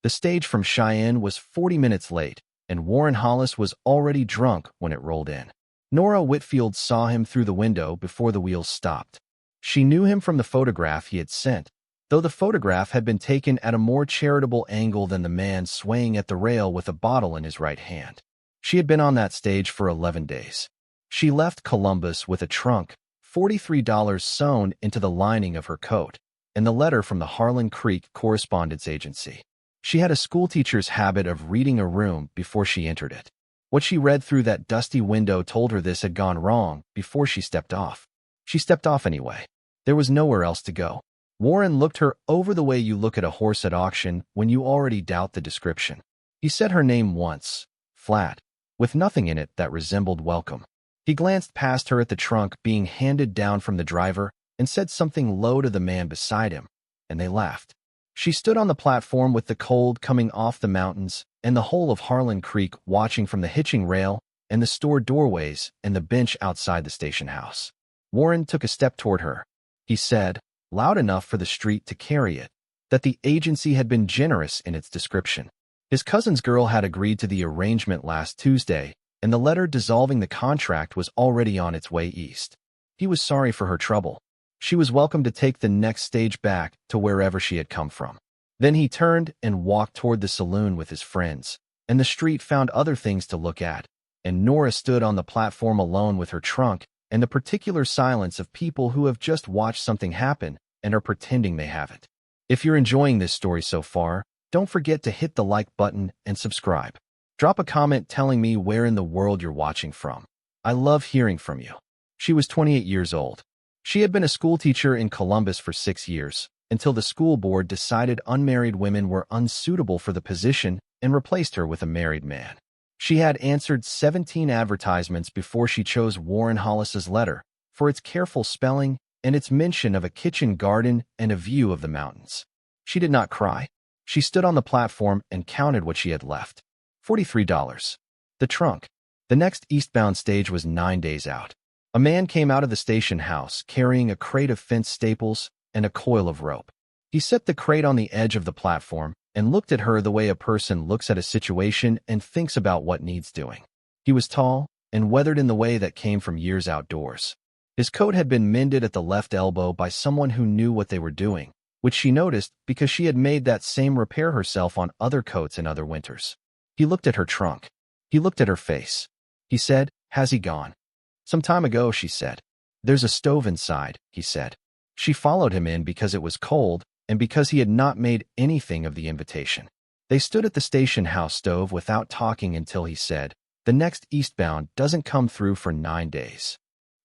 The stage from Cheyenne was 40 minutes late, and Warren Hollis was already drunk when it rolled in. Nora Whitfield saw him through the window before the wheels stopped. She knew him from the photograph he had sent, though the photograph had been taken at a more charitable angle than the man swaying at the rail with a bottle in his right hand. She had been on that stage for 11 days. She left Columbus with a trunk, $43 sewn into the lining of her coat, and the letter from the Harlan Creek correspondence agency. She had a schoolteacher's habit of reading a room before she entered it. What she read through that dusty window told her this had gone wrong before she stepped off. She stepped off anyway. There was nowhere else to go. Warren looked her over the way you look at a horse at auction when you already doubt the description. He said her name once, flat, with nothing in it that resembled welcome. He glanced past her at the trunk being handed down from the driver and said something low to the man beside him, and they laughed. She stood on the platform with the cold coming off the mountains and the whole of Harlan Creek watching from the hitching rail and the store doorways and the bench outside the station house. Warren took a step toward her. He said, loud enough for the street to carry it, that the agency had been generous in its description. His cousin's girl had agreed to the arrangement last Tuesday, and the letter dissolving the contract was already on its way east. He was sorry for her trouble. She was welcome to take the next stage back to wherever she had come from. Then he turned and walked toward the saloon with his friends, and the street found other things to look at, and Nora stood on the platform alone with her trunk and the particular silence of people who have just watched something happen and are pretending they haven't. If you're enjoying this story so far, don't forget to hit the like button and subscribe. Drop a comment telling me where in the world you're watching from. I love hearing from you. She was 28 years old. She had been a schoolteacher in Columbus for 6 years, until the school board decided unmarried women were unsuitable for the position and replaced her with a married man. She had answered 17 advertisements before she chose Warren Hollis's letter, for its careful spelling and its mention of a kitchen garden and a view of the mountains. She did not cry. She stood on the platform and counted what she had left. $43. The trunk. The next eastbound stage was 9 days out. A man came out of the station house carrying a crate of fence staples and a coil of rope. He set the crate on the edge of the platform and looked at her the way a person looks at a situation and thinks about what needs doing. He was tall and weathered in the way that came from years outdoors. His coat had been mended at the left elbow by someone who knew what they were doing, which she noticed because she had made that same repair herself on other coats in other winters. He looked at her trunk. He looked at her face. He said, "Has he gone?" "Some time ago," she said. "There's a stove inside," he said. She followed him in because it was cold and because he had not made anything of the invitation. They stood at the station house stove without talking until he said, "The next eastbound doesn't come through for 9 days."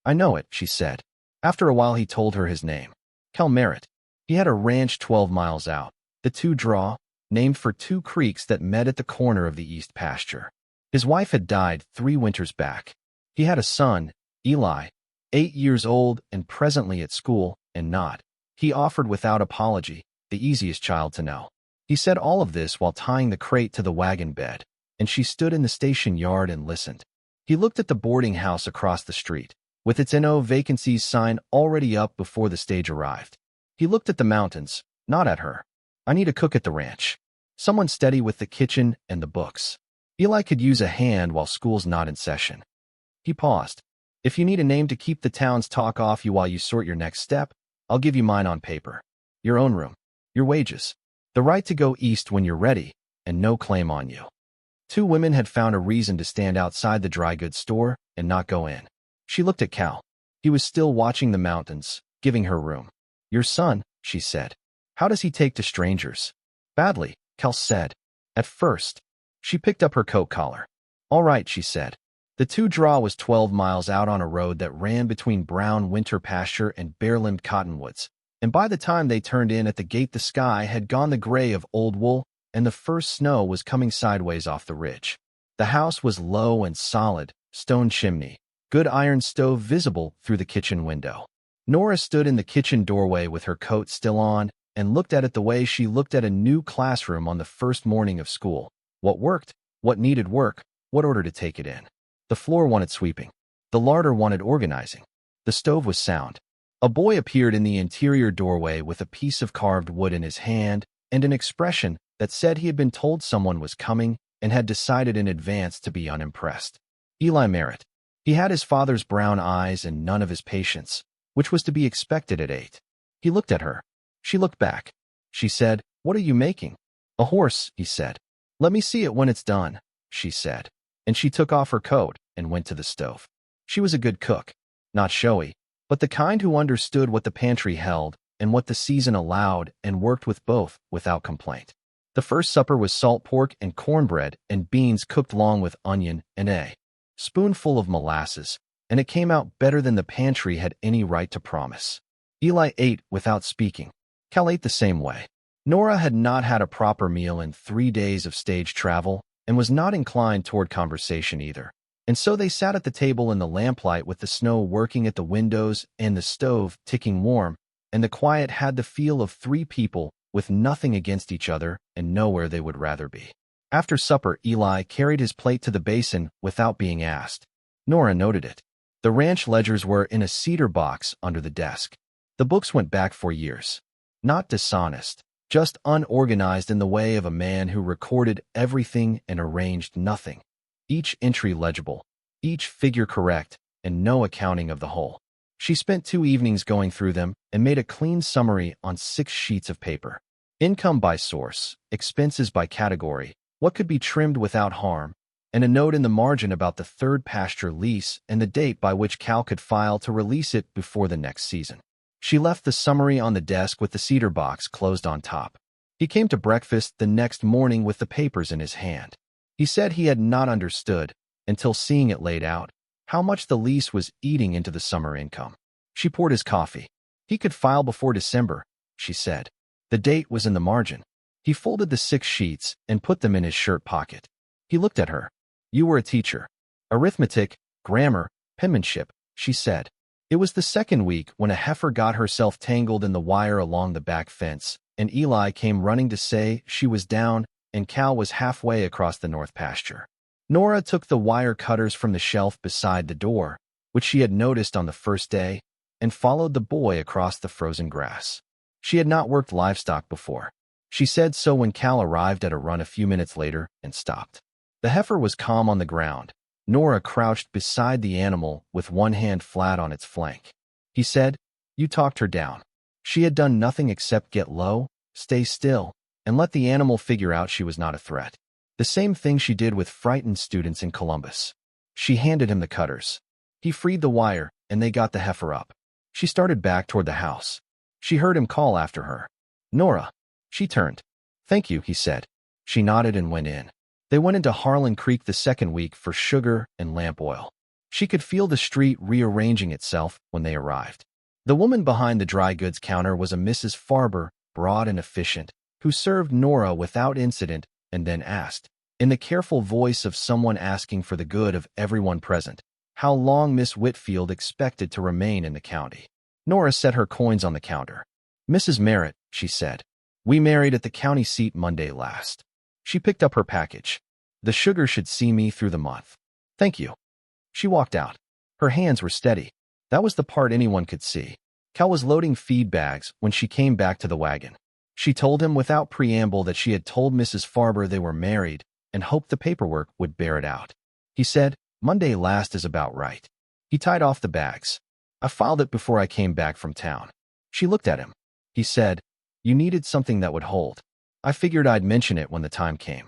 "I know it," she said. After a while he told her his name. Cal Merritt. He had a ranch 12 miles out, the Two Draw, named for two creeks that met at the corner of the east pasture. His wife had died 3 winters back. He had a son, Eli, 8 years old and presently at school, and not, he offered without apology, the easiest child to know. He said all of this while tying the crate to the wagon bed, and she stood in the station yard and listened. He looked at the boarding house across the street, with its NO vacancies sign already up before the stage arrived. He looked at the mountains, not at her. "I need a cook at the ranch. Someone steady with the kitchen and the books. Eli could use a hand while school's not in session." He paused. "If you need a name to keep the town's talk off you while you sort your next step, I'll give you mine on paper. Your own room. Your wages. The right to go east when you're ready, and no claim on you." 2 women had found a reason to stand outside the dry goods store and not go in. She looked at Cal. He was still watching the mountains, giving her room. "Your son," she said. "How does he take to strangers?" "Badly," Cal said. "At first." She picked up her coat collar. "All right," she said. The Two Draw was 12 miles out on a road that ran between brown winter pasture and bare-limbed cottonwoods, and by the time they turned in at the gate the sky had gone the gray of old wool and the first snow was coming sideways off the ridge. The house was low and solid, stone chimney, good iron stove visible through the kitchen window. Nora stood in the kitchen doorway with her coat still on and looked at it the way she looked at a new classroom on the first morning of school. What worked, what needed work, what order to take it in. The floor wanted sweeping. The larder wanted organizing. The stove was sound. A boy appeared in the interior doorway with a piece of carved wood in his hand and an expression that said he had been told someone was coming and had decided in advance to be unimpressed. Eli Merritt. He had his father's brown eyes and none of his patience, which was to be expected at 8. He looked at her. She looked back. She said, "What are you making?" "A horse," he said. "Let me see it when it's done," she said. And she took off her coat and went to the stove. She was a good cook. Not showy, but the kind who understood what the pantry held and what the season allowed and worked with both without complaint. The first supper was salt pork and cornbread and beans cooked long with onion and a spoonful of molasses, and it came out better than the pantry had any right to promise. Eli ate without speaking. Cal ate the same way. Nora had not had a proper meal in 3 days of stage travel and was not inclined toward conversation either. And so they sat at the table in the lamplight with the snow working at the windows and the stove ticking warm, and the quiet had the feel of 3 people with nothing against each other and nowhere they would rather be. After supper, Eli carried his plate to the basin without being asked. Nora noted it. The ranch ledgers were in a cedar box under the desk. The books went back for years. Not dishonest, just unorganized in the way of a man who recorded everything and arranged nothing. Each entry legible, each figure correct, and no accounting of the whole. She spent 2 evenings going through them and made a clean summary on 6 sheets of paper. Income by source, expenses by category, what could be trimmed without harm, and a note in the margin about the 3rd pasture lease and the date by which Cal could file to release it before the next season. She left the summary on the desk with the cedar box closed on top. He came to breakfast the next morning with the papers in his hand. He said he had not understood, until seeing it laid out, how much the lease was eating into the summer income. She poured his coffee. He could file before December, she said. The date was in the margin. He folded the 6 sheets and put them in his shirt pocket. He looked at her. "You were a teacher. Arithmetic, grammar, penmanship," she said. It was the 2nd week when a heifer got herself tangled in the wire along the back fence, and Eli came running to say she was down and Cal was halfway across the north pasture. Nora took the wire cutters from the shelf beside the door, which she had noticed on the first day, and followed the boy across the frozen grass. She had not worked livestock before. She said so when Cal arrived at a run a few minutes later and stopped. The heifer was calm on the ground. Nora crouched beside the animal with one hand flat on its flank. He said, "You talked her down." She had done nothing except get low, stay still, and let the animal figure out she was not a threat. The same thing she did with frightened students in Columbus. She handed him the cutters. He freed the wire, and they got the heifer up. She started back toward the house. She heard him call after her. "Nora." She turned. "Thank you," he said. She nodded and went in. They went into Harlan Creek the 2nd week for sugar and lamp oil. She could feel the street rearranging itself when they arrived. The woman behind the dry goods counter was a Mrs. Farber, broad and efficient, who served Nora without incident and then asked, in the careful voice of someone asking for the good of everyone present, how long Miss Whitfield expected to remain in the county. Nora set her coins on the counter. "Mrs. Merritt," she said. "We married at the county seat Monday last." She picked up her package. "The sugar should see me through the month." "Thank you." She walked out. Her hands were steady. That was the part anyone could see. Cal was loading feed bags when she came back to the wagon. She told him without preamble that she had told Mrs. Farber they were married and hoped the paperwork would bear it out. He said, "Monday last is about right." He tied off the bags. "I filed it before I came back from town." She looked at him. He said, "You needed something that would hold. I figured I'd mention it when the time came."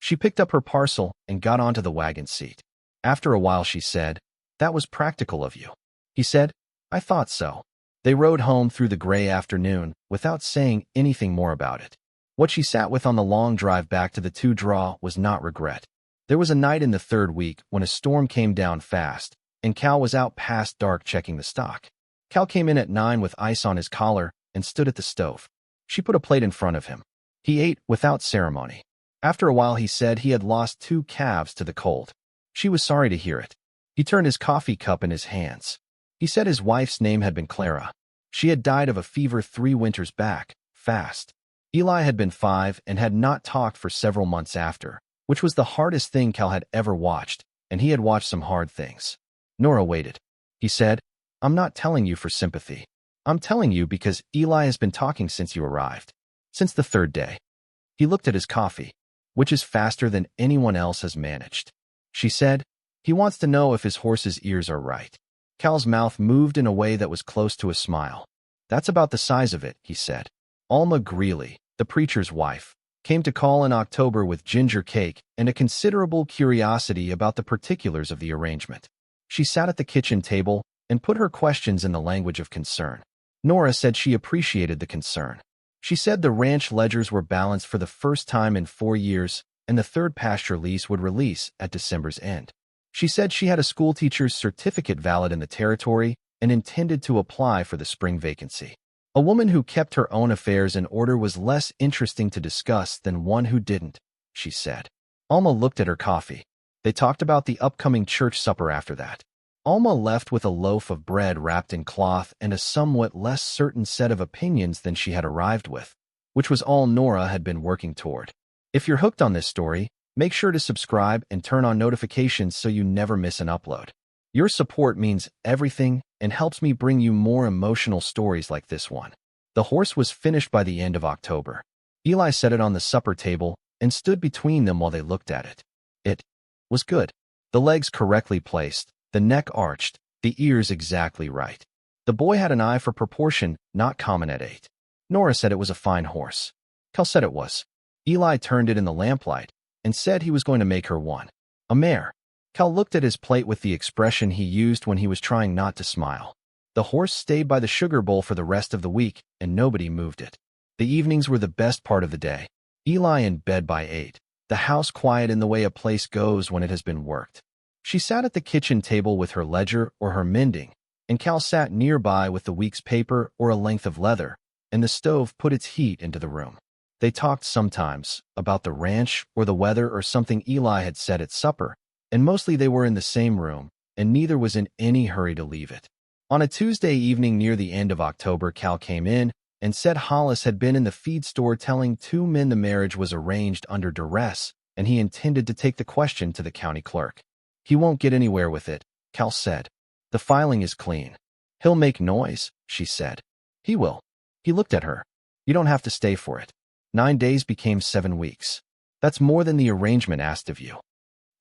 She picked up her parcel and got onto the wagon seat. After a while she said, "That was practical of you." He said, "I thought so." They rode home through the gray afternoon without saying anything more about it. What she sat with on the long drive back to the 2-draw was not regret. There was a night in the 3rd week when a storm came down fast, and Cal was out past dark checking the stock. Cal came in at 9 with ice on his collar and stood at the stove. She put a plate in front of him. He ate without ceremony. After a while he said he had lost 2 calves to the cold. She was sorry to hear it. He turned his coffee cup in his hands. He said his wife's name had been Clara. She had died of a fever 3 winters back, fast. Eli had been 5 and had not talked for several months after, which was the hardest thing Cal had ever watched, and he had watched some hard things. Nora waited. He said, "I'm not telling you for sympathy. I'm telling you because Eli has been talking since you arrived. Since the 3rd day." He looked at his coffee, which is faster than anyone else has managed. She said, he wants to know if his horse's ears are right. Cal's mouth moved in a way that was close to a smile. That's about the size of it, he said. Alma Greeley, the preacher's wife, came to call in October with ginger cake and a considerable curiosity about the particulars of the arrangement. She sat at the kitchen table and put her questions in the language of concern. Nora said she appreciated the concern. She said the ranch ledgers were balanced for the first time in 4 years, and the third pasture lease would release at December's end. She said she had a schoolteacher's certificate valid in the territory and intended to apply for the spring vacancy. A woman who kept her own affairs in order was less interesting to discuss than one who didn't, she said. Alma looked at her coffee. They talked about the upcoming church supper after that. Alma left with a loaf of bread wrapped in cloth and a somewhat less certain set of opinions than she had arrived with, which was all Nora had been working toward. If you're hooked on this story, make sure to subscribe and turn on notifications so you never miss an upload. Your support means everything and helps me bring you more emotional stories like this one. The horse was finished by the end of October. Eli set it on the supper table and stood between them while they looked at it. It was good. The legs correctly placed, the neck arched, the ears exactly right. The boy had an eye for proportion, not common at 8. Nora said it was a fine horse. Cal said it was. Eli turned it in the lamplight and said he was going to make her one. A mare. Cal looked at his plate with the expression he used when he was trying not to smile. The horse stayed by the sugar bowl for the rest of the week, and nobody moved it. The evenings were the best part of the day. Eli in bed by 8. The house quiet in the way a place goes when it has been worked. She sat at the kitchen table with her ledger or her mending, and Cal sat nearby with the week's paper or a length of leather, and the stove put its heat into the room. They talked sometimes about the ranch or the weather or something Eli had said at supper, and mostly they were in the same room, and neither was in any hurry to leave it. On a Tuesday evening near the end of October, Cal came in and said Hollis had been in the feed store telling 2 men the marriage was arranged under duress, and he intended to take the question to the county clerk. He won't get anywhere with it, Cal said. The filing is clean. He'll make noise, she said. He will. He looked at her. You don't have to stay for it. 9 days became 7 weeks. That's more than the arrangement asked of you.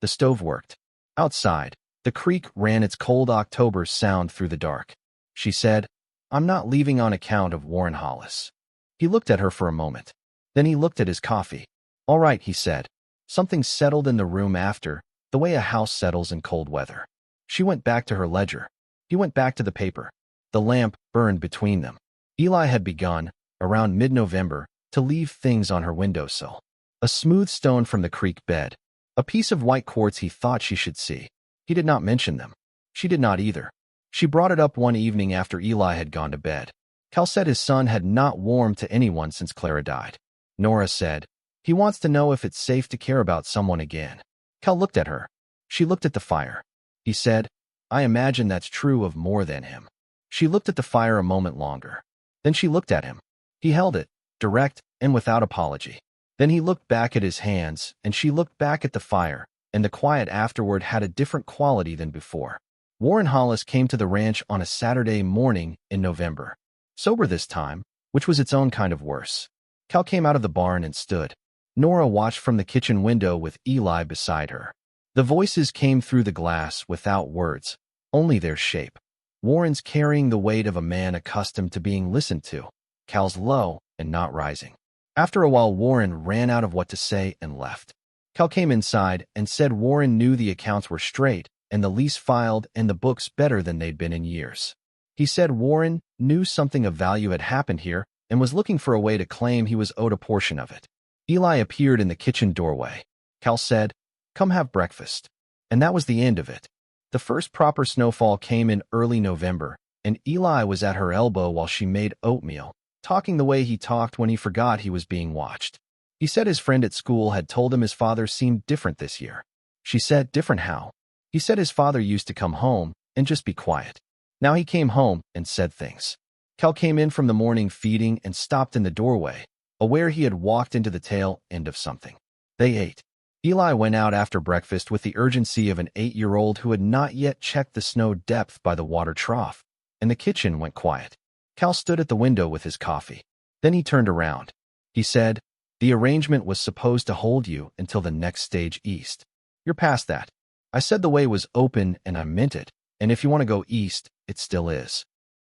The stove worked. Outside, the creek ran its cold October sound through the dark. She said, I'm not leaving on account of Warren Hollis. He looked at her for a moment. Then he looked at his coffee. All right, he said. Something settled in the room after, the way a house settles in cold weather. She went back to her ledger. He went back to the paper. The lamp burned between them. Eli had begun, around mid-November, to leave things on her windowsill. A smooth stone from the creek bed. A piece of white quartz he thought she should see. He did not mention them. She did not either. She brought it up one evening after Eli had gone to bed. Cal said his son had not warmed to anyone since Clara died. Nora said, he wants to know if it's safe to care about someone again. Cal looked at her. She looked at the fire. He said, I imagine that's true of more than him. She looked at the fire a moment longer. Then she looked at him. He held it, direct and without apology. Then he looked back at his hands, and she looked back at the fire, and the quiet afterward had a different quality than before. Warren Hollis came to the ranch on a Saturday morning in November. Sober this time, which was its own kind of worse. Cal came out of the barn and stood. Nora watched from the kitchen window with Eli beside her. The voices came through the glass without words, only their shape. Warren's carrying the weight of a man accustomed to being listened to. Cal's low and not rising. After a while, Warren ran out of what to say and left. Cal came inside and said Warren knew the accounts were straight and the lease filed and the books better than they'd been in years. He said Warren knew something of value had happened here and was looking for a way to claim he was owed a portion of it. Eli appeared in the kitchen doorway. Cal said, come have breakfast. And that was the end of it. The first proper snowfall came in early November, and Eli was at her elbow while she made oatmeal, talking the way he talked when he forgot he was being watched. He said his friend at school had told him his father seemed different this year. She said, different how? He said his father used to come home and just be quiet. Now he came home and said things. Cal came in from the morning feeding and stopped in the doorway, aware he had walked into the tail end of something. They ate. Eli went out after breakfast with the urgency of an 8-year-old who had not yet checked the snow depth by the water trough, and the kitchen went quiet. Cal stood at the window with his coffee. Then he turned around. He said, The arrangement was supposed to hold you until the next stage east. You're past that. I said the way was open and I meant it, and if you want to go east, it still is.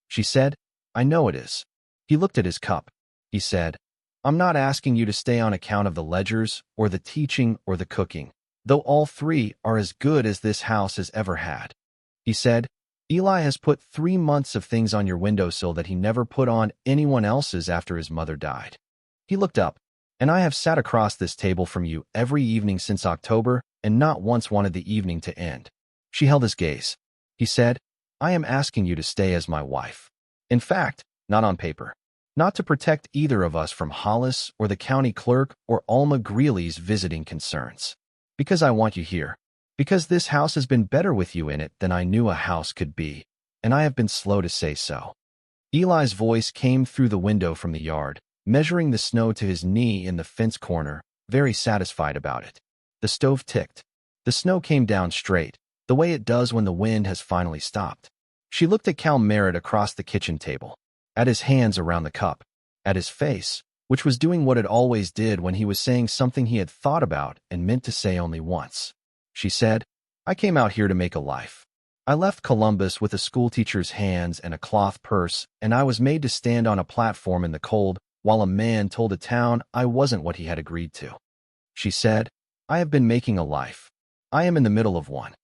She said, I know it is. He looked at his cup. He said, I'm not asking you to stay on account of the ledgers or the teaching or the cooking, though all three are as good as this house has ever had. He said, Eli has put 3 months of things on your windowsill that he never put on anyone else's after his mother died. He looked up, and I have sat across this table from you every evening since October and not once wanted the evening to end. She held his gaze. He said, I am asking you to stay as my wife. In fact, not on paper. Not to protect either of us from Hollis or the county clerk or Alma Greeley's visiting concerns. Because I want you here. Because this house has been better with you in it than I knew a house could be, and I have been slow to say so. Eli's voice came through the window from the yard, measuring the snow to his knee in the fence corner, very satisfied about it. The stove ticked. The snow came down straight, the way it does when the wind has finally stopped. She looked at Cal Merritt across the kitchen table, at his hands around the cup, at his face, which was doing what it always did when he was saying something he had thought about and meant to say only once. She said, I came out here to make a life. I left Columbus with a schoolteacher's hands and a cloth purse, and I was made to stand on a platform in the cold while a man told a town I wasn't what he had agreed to. She said, I have been making a life. I am in the middle of one.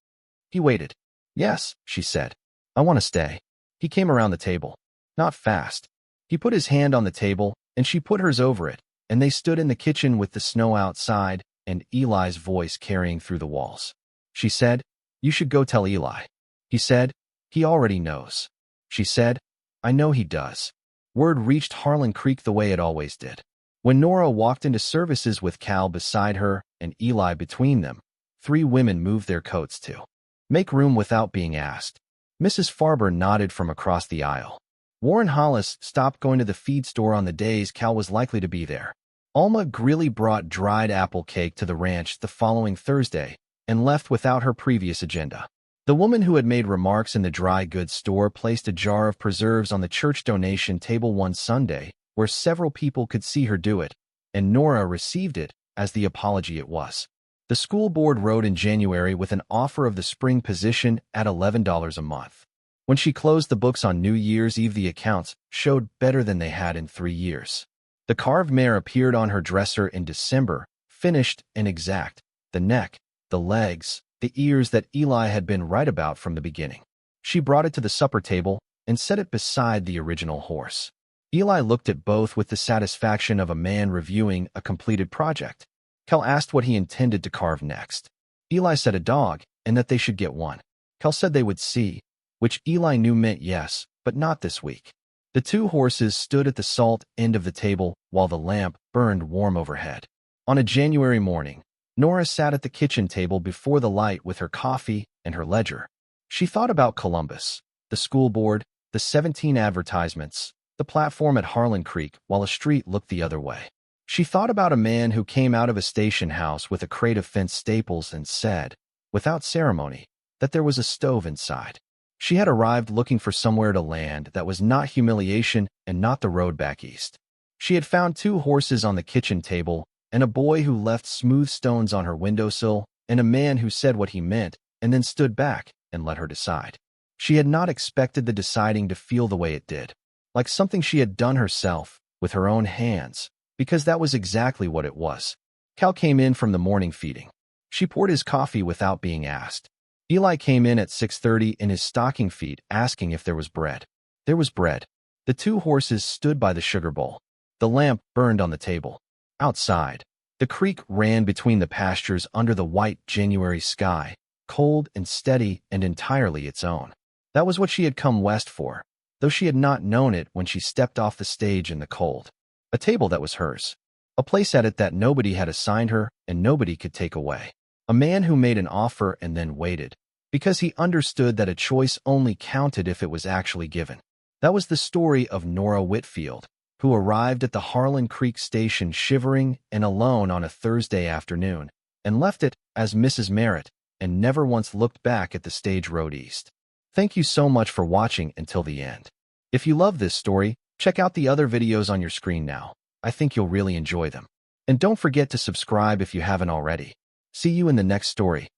He waited. Yes, she said. I want to stay. He came around the table. Not fast. He put his hand on the table, and she put hers over it, and they stood in the kitchen with the snow outside and Eli's voice carrying through the walls. She said, You should go tell Eli. He said, He already knows. She said, I know he does. Word reached Harlan Creek the way it always did. When Nora walked into services with Cal beside her and Eli between them, 3 women moved their coats to make room without being asked. Mrs. Farber nodded from across the aisle. Warren Hollis stopped going to the feed store on the days Cal was likely to be there. Alma Greeley brought dried apple cake to the ranch the following Thursday and left without her previous agenda. The woman who had made remarks in the dry goods store placed a jar of preserves on the church donation table one Sunday, where several people could see her do it, and Nora received it as the apology it was. The school board wrote in January with an offer of the spring position at $11 a month. When she closed the books on New Year's Eve, the accounts showed better than they had in 3 years. The carved mare appeared on her dresser in December, finished and exact, the neck, the legs, the ears that Eli had been right about from the beginning. She brought it to the supper table and set it beside the original horse. Eli looked at both with the satisfaction of a man reviewing a completed project. Cal asked what he intended to carve next. Eli said a dog, and that they should get one. Cal said they would see, which Eli knew meant yes, but not this week. The 2 horses stood at the salt end of the table while the lamp burned warm overhead. On a January morning, Nora sat at the kitchen table before the light with her coffee and her ledger. She thought about Columbus, the school board, the 17 advertisements, the platform at Harlan Creek while a street looked the other way. She thought about a man who came out of a station house with a crate of fence staples and said, without ceremony, that there was a stove inside. She had arrived looking for somewhere to land that was not Humiliation and not the road back east. She had found 2 horses on the kitchen table and a boy who left smooth stones on her windowsill and a man who said what he meant and then stood back and let her decide. She had not expected the deciding to feel the way it did, like something she had done herself with her own hands, because that was exactly what it was. Cal came in from the morning feeding. She poured his coffee without being asked. Eli came in at 6:30 in his stocking feet asking if there was bread. There was bread. The 2 horses stood by the sugar bowl. The lamp burned on the table. Outside, the creek ran between the pastures under the white January sky, cold and steady and entirely its own. That was what she had come west for, though she had not known it when she stepped off the stage in the cold. A table that was hers. A place at it that nobody had assigned her and nobody could take away. A man who made an offer and then waited, because he understood that a choice only counted if it was actually given. That was the story of Nora Whitfield, who arrived at the Harlan Creek station shivering and alone on a Thursday afternoon, and left it as Mrs. Merritt, and never once looked back at the stage road east. Thank you so much for watching until the end. If you love this story, check out the other videos on your screen now. I think you'll really enjoy them. And don't forget to subscribe if you haven't already. See you in the next story.